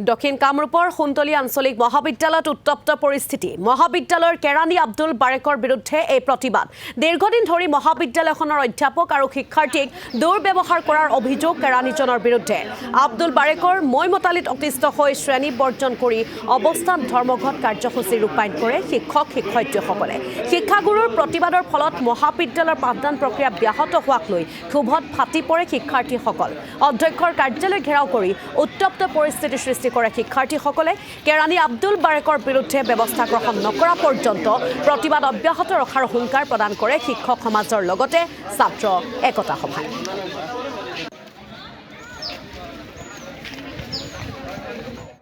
দক্ষিণ কামৰূপৰ সুন্তলী আঞ্চলিক মহাবিদ্যালয়ত উত্তপ্ত পৰিস্থিতি মহাবিদ্যালয়ৰ কেৰাণী আব্দুল বাৰেকৰ বিৰুদ্ধে এই প্ৰতিবাদ দীৰ্ঘদিন ধৰি মহাবিদ্যালয়খনৰ অধ্যাপক আৰু শিক্ষাৰ্থীক দুৰ্ব্যৱহাৰ কৰাৰ অভিযোগ কেৰাণীজনৰ বিৰুদ্ধে আব্দুল বাৰেকৰ মৈমতালিত অতিষ্ঠ হৈ শ্ৰেণী বৰ্জন কৰি অৱস্থান ধৰ্মঘট কাৰ্যসূচী ৰূপায়ণ কৰে শিক্ষক শিক্ষয়িত্ৰীসকলে শিক্ষাগুৰুৰ প্ৰতিবাদৰ ফলত মহাবিদ্যালয়ৰ পাঠদান প্ৰক্ৰিয়া ব্যাহত হোৱাক লৈ ক্ষোভত ফাটি পৰে শিক্ষাৰ্থীসকল অধ্যক্ষৰ কাৰ্যালয় ঘেৰাও কৰি উত্তপ্ত পৰিস্থিতি সৃষ্টি কৰে শিক্ষাৰ্থীসকলে কেৰাণী আব্দুল বাৰেকৰ বিৰুদ্ধে ব্যৱস্থা গ্ৰহণ নকৰা পৰ্যন্ত প্ৰতিবাদ অব্যাহত ৰখাৰ হুংকাৰ প্ৰদান কৰে শিক্ষক সমাজৰ লগতে ছাত্ৰ একতা সভাই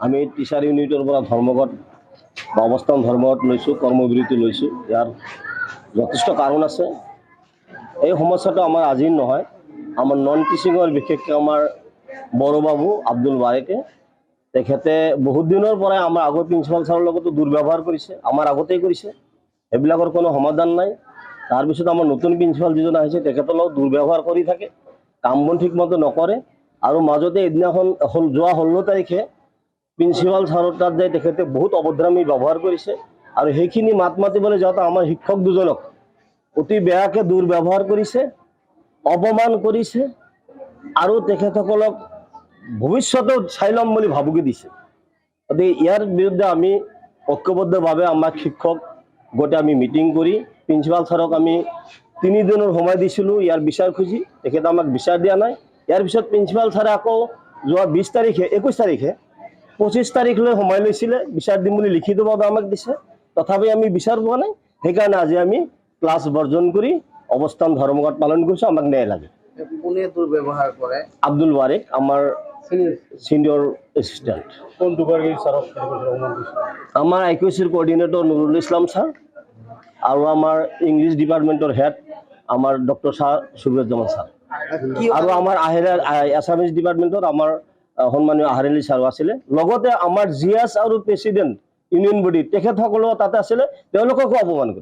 আমি টিচাৰ ইউনিটৰ পৰা ধৰ্মঘট বা অৱস্থান ধৰ্মঘট লৈছোঁ কৰ্মবিৰতি লৈছোঁ ইয়াৰ যথেষ্ট কাৰণ আছে এই সমস্যাটো আমাৰ আজিৰ নহয় আমাৰ নন টিচিঙৰ বিশেষকৈ আমাৰ বড়োবাবু আব্দুল বাৰেকে তেখেতে বহুত দিনৰ পৰাই আমাৰ আগৰ প্ৰিন্সিপাল ছাৰৰ লগতো দুৰ্ব্যৱহাৰ কৰিছে আমাৰ আগতেই কৰিছে এইবিলাকৰ কোনো সমাধান নাই তাৰপিছত আমাৰ নতুন প্ৰিন্সিপাল যিজন আহিছে তেখেতৰ লগত দুৰ্ব্যৱহাৰ কৰি থাকে কাম বন ঠিকমতে নকৰে আৰু মাজতে এদিনাখন যোৱা 16 তাৰিখে প্ৰিন্সিপাল ছাৰৰ তাত যাই তেখেতে বহুত অভদ্ৰামী ব্যৱহাৰ কৰিছে আৰু সেইখিনি মাত মাতিবলৈ যাওঁতে আমাৰ শিক্ষক দুজনক অতি বেয়াকৈ দুৰ্ব্যৱহাৰ কৰিছে অপমান কৰিছে আৰু তেখেতসকলক ভৱিষ্যতেও চাই ল'ম বুলি ভাবুকি দিছে গতিকে ইয়াৰ বিৰুদ্ধে আমি ঐক্যবদ্ধভাৱে আমাক শিক্ষক গোটেই আমি মিটিং কৰি প্ৰিন্সিপাল ছাৰক আমি 3 দিনৰ সময় দিছিলোঁ ইয়াৰ বিচাৰ খুজি তেখেতে আমাক বিচাৰ দিয়া নাই ইয়াৰ পিছত প্ৰিন্সিপাল ছাৰে আকৌ যোৱা 21 তাৰিখে 25 তাৰিখলৈ সময় লৈছিলে বিচাৰ দিম বুলি লিখিতভাৱে আমাক দিছে তথাপি আমি বিচাৰ পোৱা নাই সেইকাৰণে আজি আমি ক্লাছ বৰ্জন কৰি অৱস্থান ধৰ্মঘট পালন কৰিছোঁ আমাক ন্যায় লাগে কোনে দুৰ্ব্যৱহাৰ কৰে আব্দুল বাৰেক আমাৰ সিনিয়ৰ এসিস্ট্যান্ট কোন দুবাৰগী ছাৰক আমাৰ আইকিউচিৰ কোঅৰ্ডিনেটৰ নুৰুল ইছলাম ছাৰ আৰু আমাৰ ইংলিছ ডিপাৰ্টমেণ্টৰ হেড আমাৰ ডক্টৰ ছাৰ সুব্ৰতজামান ছাৰ আৰু আমাৰ এছামিছ ডিপাৰ্টমেণ্টৰ আমাৰ সন্মানীয় আহৰেলি ছাৰো আছিলে লগতে আমাৰ জিএছ আৰু প্ৰেচিডেণ্ট ইউনিয়ন বডি তেখেতসকলেও তাতে আছিলে তেওঁলোককো অপমান কৰে